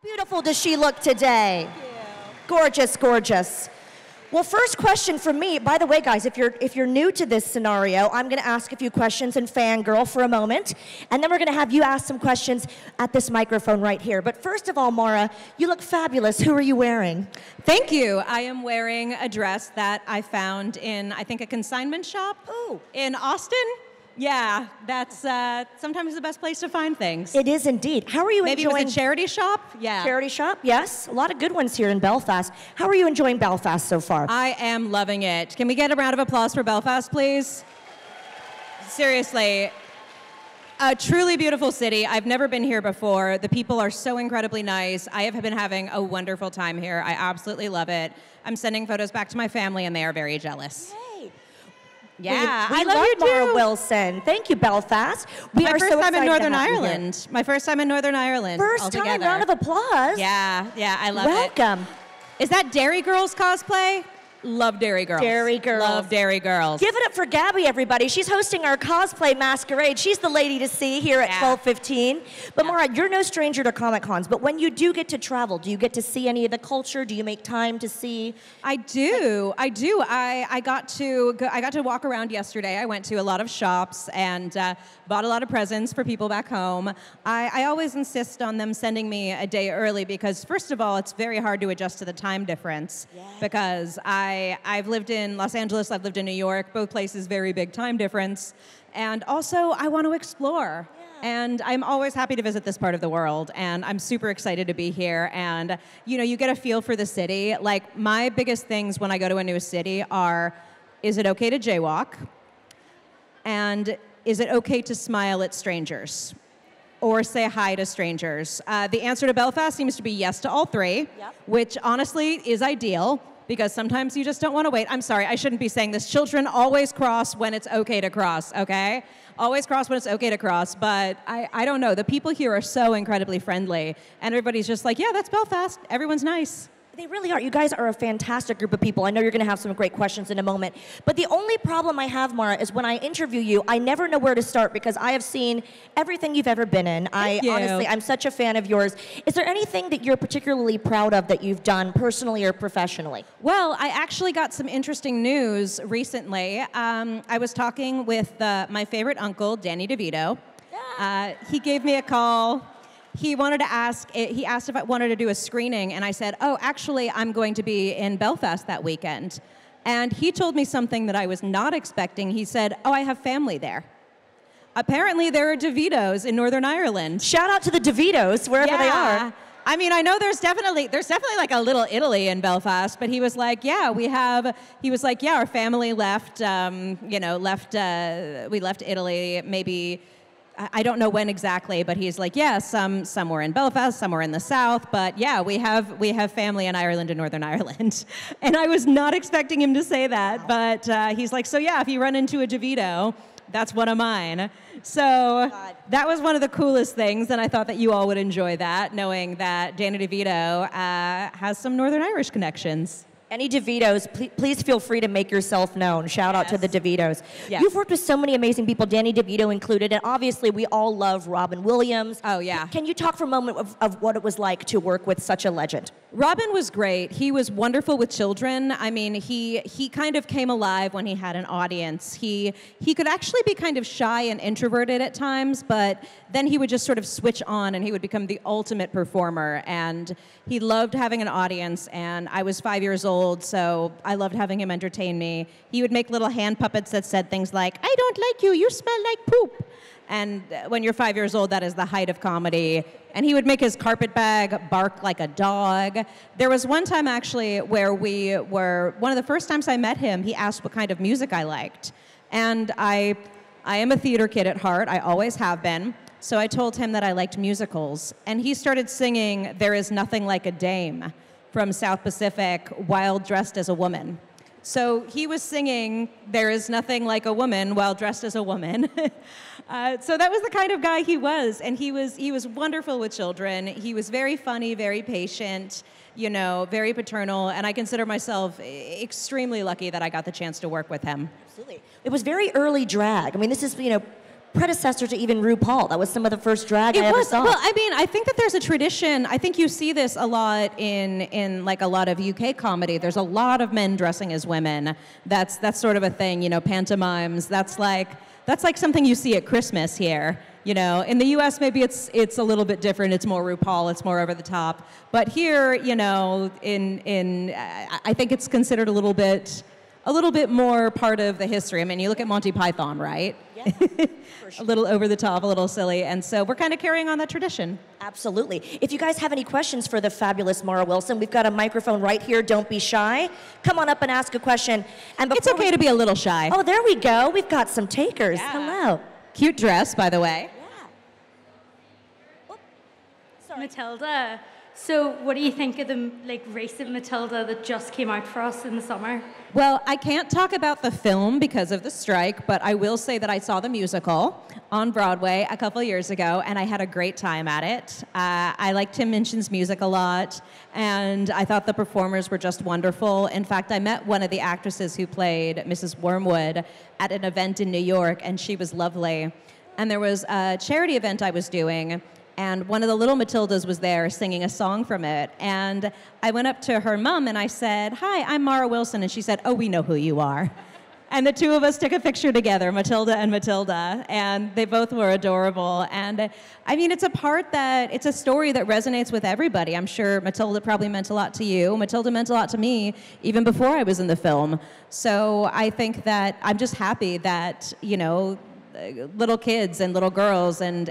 Beautiful does she look today? Thank you. Gorgeous, gorgeous. Well, first question from me. By the way, guys, if you're new to this scenario, I'm going to ask a few questions and fangirl for a moment, and then we're going to have you ask some questions at this microphone right here. But first of all, Mara, you look fabulous. Who are you wearing? Thank you. I am wearing a dress that I found in, I think, a consignment shop in Austin. Yeah, that's sometimes the best place to find things. It is indeed. How are you Maybe enjoying? it was a charity shop? Yeah. Charity shop, yes. A lot of good ones here in Belfast. How are you enjoying Belfast so far? I am loving it. Can we get a round of applause for Belfast, please? Seriously, a truly beautiful city. I've never been here before. The people are so incredibly nice. I have been having a wonderful time here. I absolutely love it. I'm sending photos back to my family, and they are very jealous. Yay. Yeah, we I love you Mara too. Wilson. Thank you, Belfast. We My are first so time in excited to Northern have you here. Ireland. My first time in Northern Ireland. First time, altogether. round of applause. Yeah, I love it. Welcome. Is that Dairy Girls cosplay? Love Dairy Girls. Dairy Girls. Love Dairy Girls. Give it up for Gabby, everybody. She's hosting our cosplay masquerade. She's the lady to see here at 12:15. But Mara, you're no stranger to Comic Cons. But when you do get to travel, do you get to see any of the culture? Do you make time to see? I do. I got to walk around yesterday. I went to a lot of shops and bought a lot of presents for people back home. I always insist on them sending me a day early because, first of all, it's very hard to adjust to the time difference. Yeah. Because I've lived in Los Angeles, I've lived in New York, both places very big time difference. And also, I want to explore. And I'm always happy to visit this part of the world, and I'm super excited to be here. And, you get a feel for the city. Like, my biggest things when I go to a new city are, is it okay to jaywalk? And is it okay to smile at strangers? Or say hi to strangers? The answer to Belfast seems to be yes to all three, which honestly is ideal. Because sometimes you just don't want to wait. I'm sorry, I shouldn't be saying this. Children always cross when it's okay to cross, okay? Always cross when it's okay to cross, but I don't know. The people here are so incredibly friendly, and everybody's just like, yeah, that's Belfast. Everyone's nice. They really are. You guys are a fantastic group of people. I know you're going to have some great questions in a moment. But the only problem I have, Mara, is when I interview you, I never know where to start because I have seen everything you've ever been in. Honestly, I'm such a fan of yours. Is there anything that you're particularly proud of that you've done personally or professionally? Well, I actually got some interesting news recently. I was talking with my favorite uncle, Danny DeVito. He gave me a call. He asked if I wanted to do a screening, and I said, oh, actually, I'm going to be in Belfast that weekend. And he told me something that I was not expecting. He said, oh, I have family there. Apparently, there are DeVitos in Northern Ireland. Shout out to the DeVitos, wherever they are. I mean, I know there's definitely like a little Italy in Belfast, but he was like, our family left, we left Italy maybe, I don't know when exactly, but he's like, yeah, some were in Belfast, some were in the South, but yeah, we have family in Ireland and Northern Ireland. And I was not expecting him to say that, but he's like, so yeah, if you run into a DeVito, that's one of mine. So that was one of the coolest things, and I thought that you all would enjoy that, knowing that Danny DeVito has some Northern Irish connections. Any DeVitos, please feel free to make yourself known. Shout out to the DeVitos. Yes. You've worked with so many amazing people, Danny DeVito included, and obviously we all love Robin Williams. Oh, yeah. Can you talk for a moment of what it was like to work with such a legend? Robin was great. He was wonderful with children. I mean, he kind of came alive when he had an audience. He could actually be kind of shy and introverted at times, but then he would just sort of switch on and he would become the ultimate performer. And he loved having an audience, and I was 5 years old, so I loved having him entertain me. He would make little hand puppets that said things like, I don't like you, you smell like poop. And when you're 5 years old, that is the height of comedy. And he would make his carpet bag bark like a dog. There was one time, actually, where one of the first times I met him, he asked what kind of music I liked. And I am a theater kid at heart. I always have been. So I told him that I liked musicals. And he started singing There Is Nothing Like a Dame from South Pacific while dressed as a woman. So he was singing There Is Nothing Like a Woman while dressed as a woman. So that was the kind of guy he was. And he was wonderful with children. He was very funny, very patient, very paternal. And I consider myself extremely lucky that I got the chance to work with him. Absolutely. It was very early drag. I mean, this is, predecessor to even RuPaul. That was some of the first drag I ever saw. Well, I mean, I think that there's a tradition. I think you see this a lot in like a lot of UK comedy. There's a lot of men dressing as women. That's sort of a thing, you know, pantomimes. That's like something you see at Christmas here. You know, in the U.S. maybe it's a little bit different. It's more RuPaul. It's more over the top. But here, you know, I think it's considered a little bit more part of the history. I mean, you look at Monty Python, right? Yeah, for sure. A little over the top, a little silly, and so we're kind of carrying on that tradition. Absolutely. If you guys have any questions for the fabulous Mara Wilson, we've got a microphone right here. Don't be shy. Come on up and ask a question. And It's okay to be a little shy. Oh, there we go. We've got some takers. Yeah. Hello. Cute dress, by the way. Matilda. So what do you think of the recent Matilda that just came out for us in the summer? Well, I can't talk about the film because of the strike, but I will say that I saw the musical on Broadway a couple years ago, and I had a great time at it. I like Tim Minchin's music a lot, and I thought the performers were just wonderful. In fact, I met one of the actresses who played Mrs. Wormwood at an event in New York, and she was lovely. And there was a charity event I was doing, and one of the little Matildas was there singing a song from it. And I went up to her mom and I said, "Hi, I'm Mara Wilson." And she said, "Oh, we know who you are." And the two of us took a picture together, Matilda and Matilda, and they both were adorable. And I mean, it's a story that resonates with everybody. I'm sure Matilda probably meant a lot to you. Matilda meant a lot to me even before I was in the film. So I think that I'm just happy that, you know, little kids and little girls and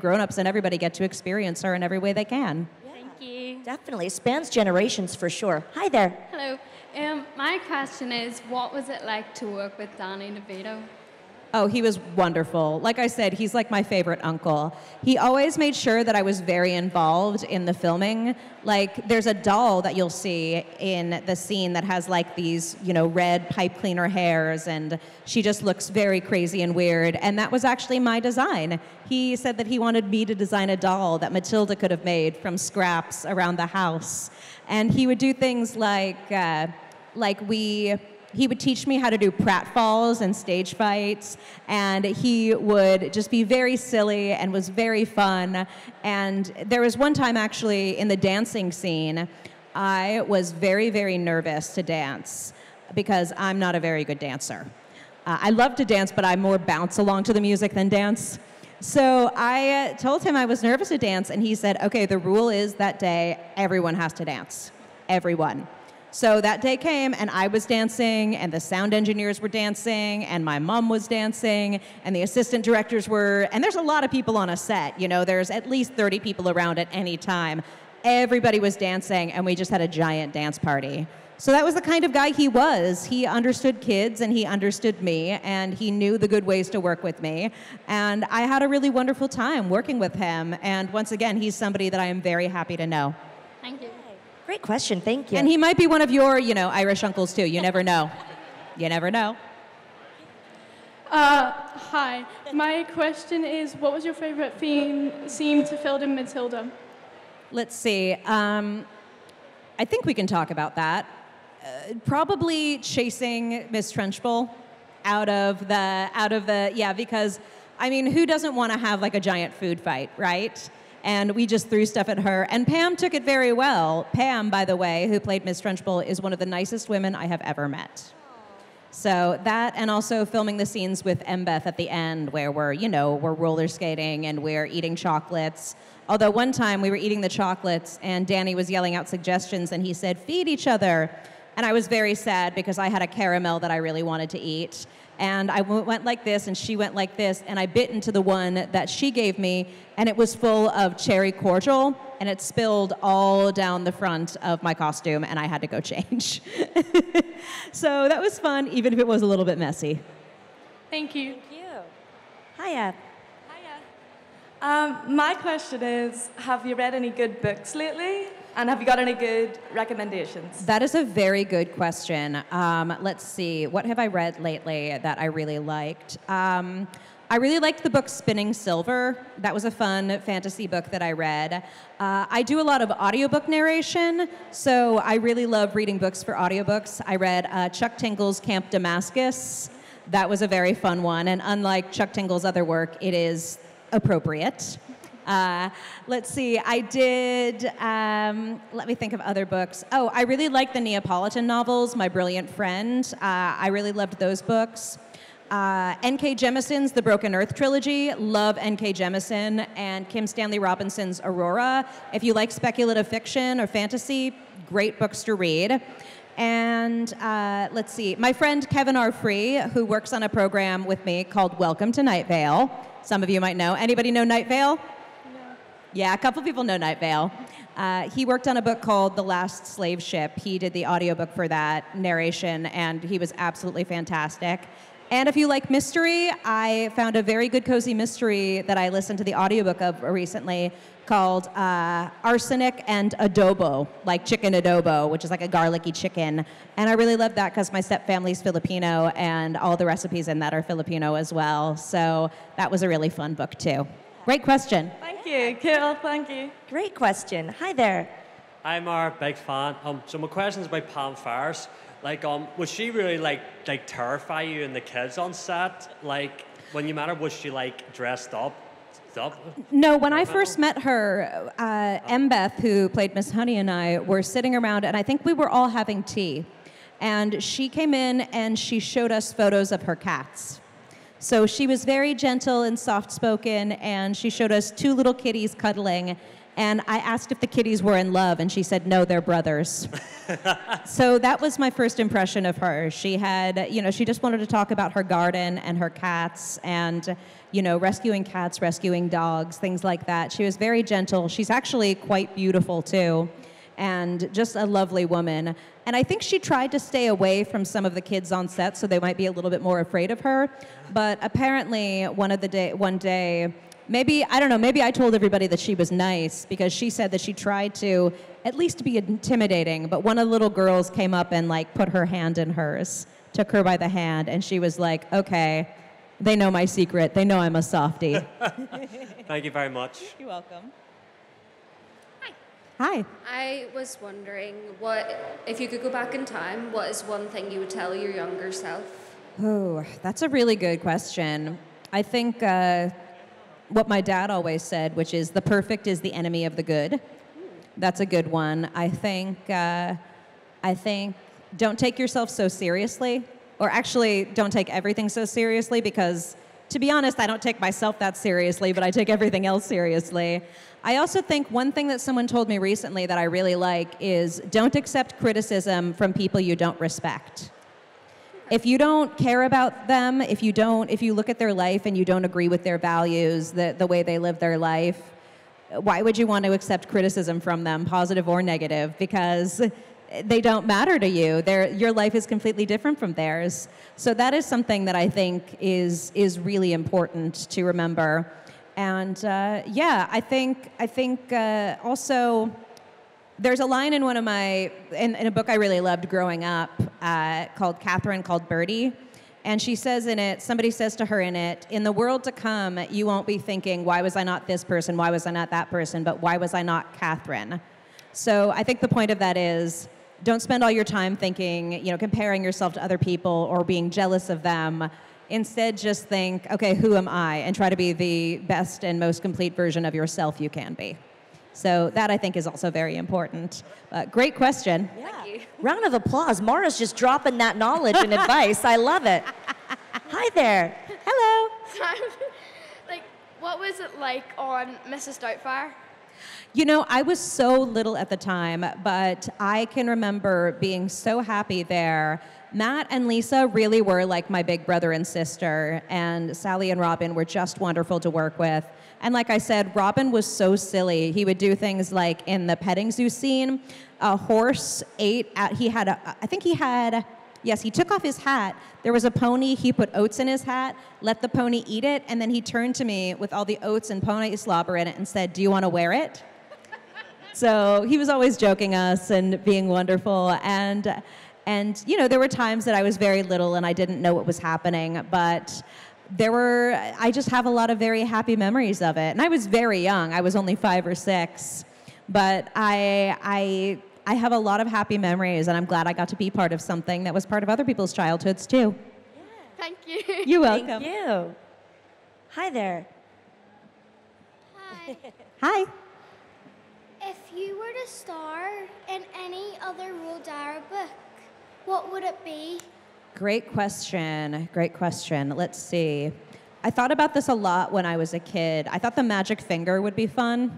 grown-ups and everybody get to experience her in every way they can. Yeah. Thank you. Definitely. Spans generations for sure. Hi there. Hello. My question is, what was it like to work with Danny DeVito? Oh, he was wonderful. Like I said, he's like my favorite uncle. He always made sure that I was very involved in the filming. Like, there's a doll that you'll see in the scene that has like these, you know, red pipe cleaner hairs, and she just looks very crazy and weird. And that was actually my design. He said that he wanted me to design a doll that Matilda could have made from scraps around the house. And he would do things he would teach me how to do pratfalls and stage fights, and he would just be very silly and was very fun. And there was one time actually in the dancing scene, I was very, very nervous to dance because I'm not a very good dancer. I love to dance, but I more bounce along to the music than dance. So I told him I was nervous to dance, and he said, "Okay, the rule is that day, everyone has to dance. Everyone." So that day came, and I was dancing, and the sound engineers were dancing, and my mom was dancing, and the assistant directors were, and there's a lot of people on a set, you know, there's at least 30 people around at any time. Everybody was dancing, and we just had a giant dance party. So that was the kind of guy he was. He understood kids, and he understood me, and he knew the good ways to work with me. And I had a really wonderful time working with him, and once again, he's somebody that I am very happy to know. Thank you. Great question. Thank you. And he might be one of your, you know, Irish uncles too. You never know. You never know. Hi. My question is, what was your favorite scene to film in Matilda? Let's see. I think we can talk about that. Probably chasing Miss Trunchbull out of the yeah, because I mean, who doesn't want to have like a giant food fight, right? And we just threw stuff at her. And Pam took it very well. Pam, by the way, who played Miss Trunchbull, is one of the nicest women I have ever met. So that, and also filming the scenes with Embeth at the end where we're roller skating and we're eating chocolates. Although one time we were eating the chocolates and Danny was yelling out suggestions and he said, "Feed each other." And I was very sad because I had a caramel that I really wanted to eat. And I went like this, and she went like this, and I bit into the one that she gave me, and it was full of cherry cordial, and it spilled all down the front of my costume, and I had to go change. So that was fun, even if it was a little bit messy. Thank you. Thank you. Hiya. My question is, have you read any good books lately? And have you got any good recommendations? That is a very good question. Let's see. What have I read lately that I really liked? I really liked the book Spinning Silver. That was a fun fantasy book that I read. I do a lot of audiobook narration, so I really love reading books for audiobooks. I read Chuck Tingle's Camp Damascus. That was a very fun one, and unlike Chuck Tingle's other work, it is appropriate. Let's see, I did, let me think of other books. Oh, I really like the Neapolitan novels, My Brilliant Friend. I really loved those books. N.K. Jemison's The Broken Earth trilogy, love N.K. Jemison, and Kim Stanley Robinson's Aurora. If you like speculative fiction or fantasy, great books to read. And let's see, my friend Kevin R. Free, who works on a program with me called Welcome to Night Vale. Some of you might know. Anybody know Night Vale? No. Yeah, a couple people know Night Vale. He worked on a book called The Last Slave Ship. He did the audiobook for that narration, and he was absolutely fantastic. And if you like mystery, I found a very good cozy mystery that I listened to the audiobook of recently called Arsenic and Adobo, like chicken adobo, which is like a garlicky chicken. And I really love that because my stepfamily's Filipino and all the recipes in that are Filipino as well. So that was a really fun book too. Great question. Thank you, cool, thank you. Great question. Hi there. I'm our big fan. So my question is about Pam Ferris. Like, was she really like terrify you and the kids on set? Like, when you met her, was she like dressed up? No, when I first met her, Mbeth, who played Miss Honey, and I were sitting around, and I think we were all having tea. And she came in and she showed us photos of her cats. So she was very gentle and soft-spoken, and she showed us 2 little kitties cuddling. And I asked if the kitties were in love, and she said, no, they're brothers. So that was my first impression of her. She had, she just wanted to talk about her garden and her cats and, rescuing cats, rescuing dogs, things like that. She was very gentle. She's actually quite beautiful, too, and just a lovely woman. And I think she tried to stay away from some of the kids on set so they might be a little bit more afraid of her. But apparently, one day, maybe I told everybody that she was nice because she said that she tried to at least be intimidating, but one of the little girls came up and put her hand in hers, took her by the hand, and she was like, okay, they know my secret. They know I'm a softie. Thank you very much. You're welcome. Hi. Hi. I was wondering, if you could go back in time, what is one thing you would tell your younger self? Oh, that's a really good question. I think what my dad always said, which is the perfect is the enemy of the good. That's a good one. I think don't take yourself so seriously, or actually don't take everything so seriously, because to be honest, I don't take myself that seriously, but I take everything else seriously. I also think one thing that someone told me recently that I really like is don't accept criticism from people you don't respect. If you don't care about them, if you look at their life and you don't agree with their values, the way they live their life, why would you want to accept criticism from them, positive or negative? Because they don't matter to you. Your life is completely different from theirs. So that is something that I think is really important to remember. And I think also, there's a line in in a book I really loved growing up called Catherine Called Birdie. And she says in it, somebody says to her in it, in the world to come, you won't be thinking, why was I not this person? Why was I not that person? But why was I not Catherine? So I think the point of that is, don't spend all your time thinking, comparing yourself to other people or being jealous of them. Instead, just think, okay, who am I? And try to be the best and most complete version of yourself you can be. So that, I think, is also very important. Great question. Yeah. Thank you. Round of applause. Mara's just dropping that knowledge and advice. I love it. Hi there. Hello. What was it like on Mrs. Doubtfire? I was so little at the time, but I can remember being so happy there. Matt and Lisa really were like my big brother and sister, and Sally and Robin were just wonderful to work with. And like I said, Robin was so silly. He would do things like in the petting zoo scene, a horse ate out, he took off his hat. There was a pony, he put oats in his hat, let the pony eat it, and then he turned to me with all the oats and pony slobber in it and said, do you want to wear it? So he was always joking us and being wonderful. And there were times that I was very little and I didn't know what was happening, but I just have a lot of very happy memories of it. And I was very young. I was only 5 or 6. But I have a lot of happy memories, and I'm glad I got to be part of something that was part of other people's childhoods, too. Thank you. You're welcome. Thank you. Hi there. Hi. Hi. If you were to star in any other Roald Dahl book, what would it be? Great question. Great question. Let's see. I thought about this a lot when I was a kid. I thought the magic finger would be fun.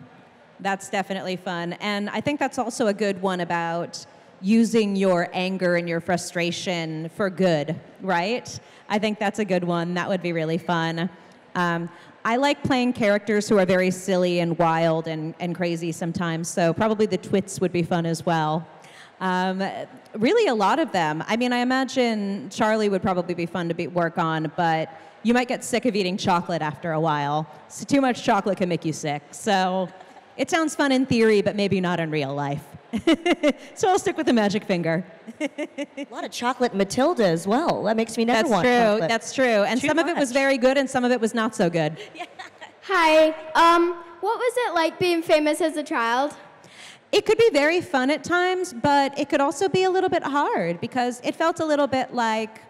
That's definitely fun. And I think that's also a good one about using your anger and your frustration for good, right? I think that's a good one. That would be really fun. I like playing characters who are very silly and wild and crazy sometimes, so probably the Twits would be fun as well. Really a lot of them. I mean, I imagine Charlie would probably be fun to work on, but you might get sick of eating chocolate after a while. So too much chocolate can make you sick. So it sounds fun in theory, but maybe not in real life. So I'll stick with the magic finger. A lot of chocolate Matilda as well. That makes me never want chocolate. That's true. And some of it was very good and some of it was not so good. Hi. What was it like being famous as a child? It could be very fun at times, but it could also be a little bit hard because it felt a little bit like,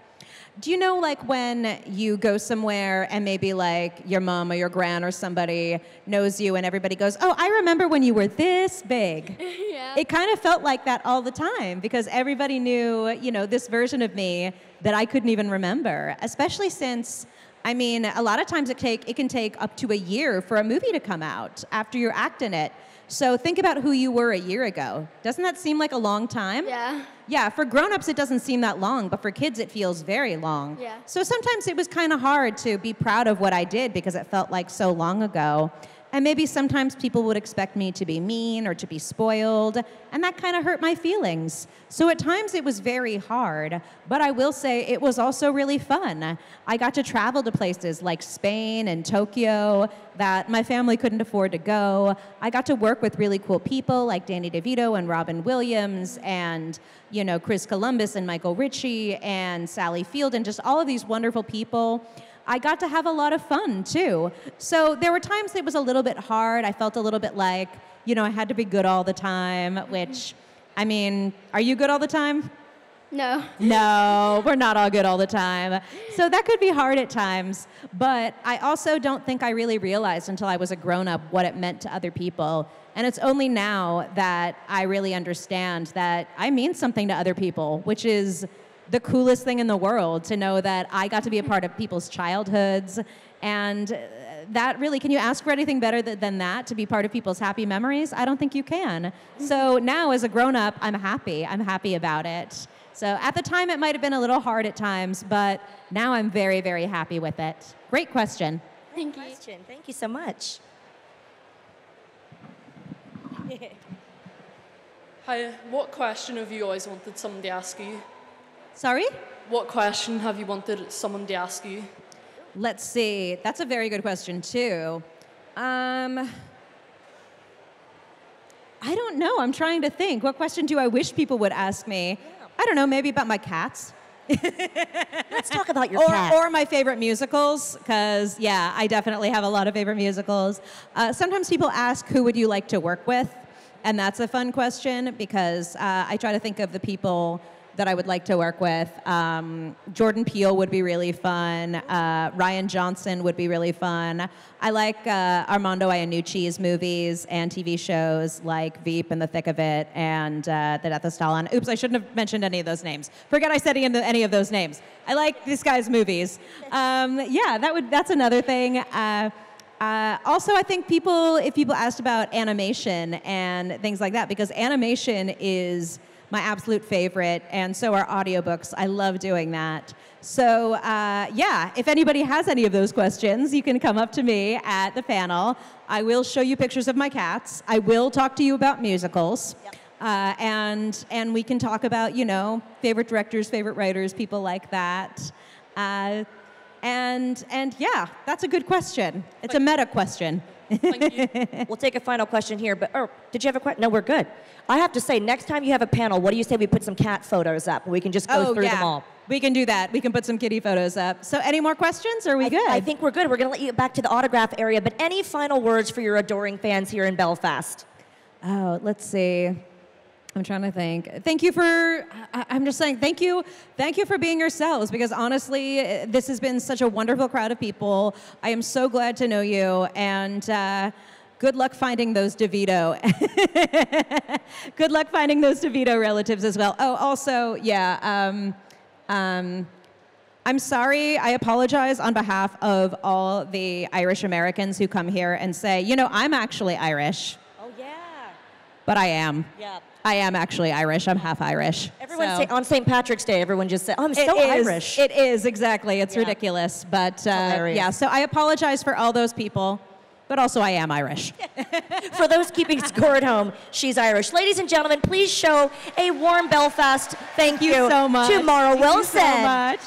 do you know like when you go somewhere and maybe like your mom or your gran or somebody knows you and everybody goes, oh, I remember when you were this big. Yeah. It kind of felt like that all the time because everybody knew, you know, this version of me that I couldn't even remember, especially since, I mean, a lot of times it can take up to a year for a movie to come out after you're acting it. So think about who you were a year ago. Doesn't that seem like a long time? Yeah. Yeah, for grown-ups it doesn't seem that long, but for kids it feels very long. Yeah. So sometimes it was kind of hard to be proud of what I did because it felt like so long ago. And maybe sometimes people would expect me to be mean or to be spoiled, and that kind of hurt my feelings. So at times it was very hard, but I will say it was also really fun. I got to travel to places like Spain and Tokyo that my family couldn't afford to go. I got to work with really cool people like Danny DeVito and Robin Williams and, you know, Chris Columbus and Michael Ritchie and Sally Field and just all of these wonderful people. I got to have a lot of fun, too. So there were times it was a little bit hard. I felt a little bit like, you know, I had to be good all the time, which, I mean, are you good all the time? No. No, we're not all good all the time. So that could be hard at times. But I also don't think I really realized until I was a grown-up what it meant to other people. And it's only now that I really understand that I mean something to other people, which is the coolest thing in the world to know that I got to be a part of people's childhoods. And that really, can you ask for anything better than that, to be part of people's happy memories? I don't think you can. So now as a grown-up, I'm happy about it. So at the time, it might have been a little hard at times, but now I'm very, very happy with it. Great question. Thank you. Thank you so much. Hi, what question have you always wanted someone to ask you? Sorry? What question have you wanted someone to ask you? Let's see. That's a very good question, too. I don't know. I'm trying to think. What question do I wish people would ask me? I don't know, maybe about my cats. Let's talk about your cat. Or my favorite musicals, because, yeah, I definitely have a lot of favorite musicals. Sometimes people ask, who would you like to work with? And that's a fun question, because I try to think of the people that I would like to work with. Jordan Peele would be really fun. Ryan Johnson would be really fun. I like Armando Iannucci's movies and TV shows like Veep and The Thick of It and The Death of Stalin. Oops, I shouldn't have mentioned any of those names. Forget I said any of those names. I like this guy's movies. Yeah, that's another thing. Also, I think if people asked about animation and things like that, because animation is my absolute favorite, and so are audiobooks. I love doing that. So yeah, if anybody has any of those questions, you can come up to me at the panel. I will show you pictures of my cats. I will talk to you about musicals. Yep. And we can talk about, you know, favorite directors, favorite writers, people like that. And yeah, that's a good question. It's a meta question. Thank you. We'll take a final question here, but did you have a question? No, we're good. I have to say, next time you have a panel, what do you say we put some cat photos up? We can just go through them all. We can do that. We can put some kitty photos up. So any more questions? Are we good? I think we're good. We're going to let you get back to the autograph area, but any final words for your adoring fans here in Belfast? Oh, let's see. I'm trying to think. Thank you for, I'm just saying, thank you for being yourselves, because honestly, this has been such a wonderful crowd of people. I am so glad to know you, and good luck finding those DeVito. Good luck finding those DeVito relatives as well. Oh, also, yeah, I'm sorry, I apologize on behalf of all the Irish Americans who come here and say, you know, I'm actually Irish. Oh, yeah. But I am. Yeah. I am actually Irish. I'm half Irish. Everyone So- say, on St. Patrick's Day, everyone just said, oh, I'm so Irish. It is, exactly. It's Yeah. ridiculous. But Hilarious. yeah, so I apologize for all those people, but also I am Irish. For those keeping score at home, she's Irish. Ladies and gentlemen, please show a warm Belfast thank you so much. to Mara Thank you Wilson. so much.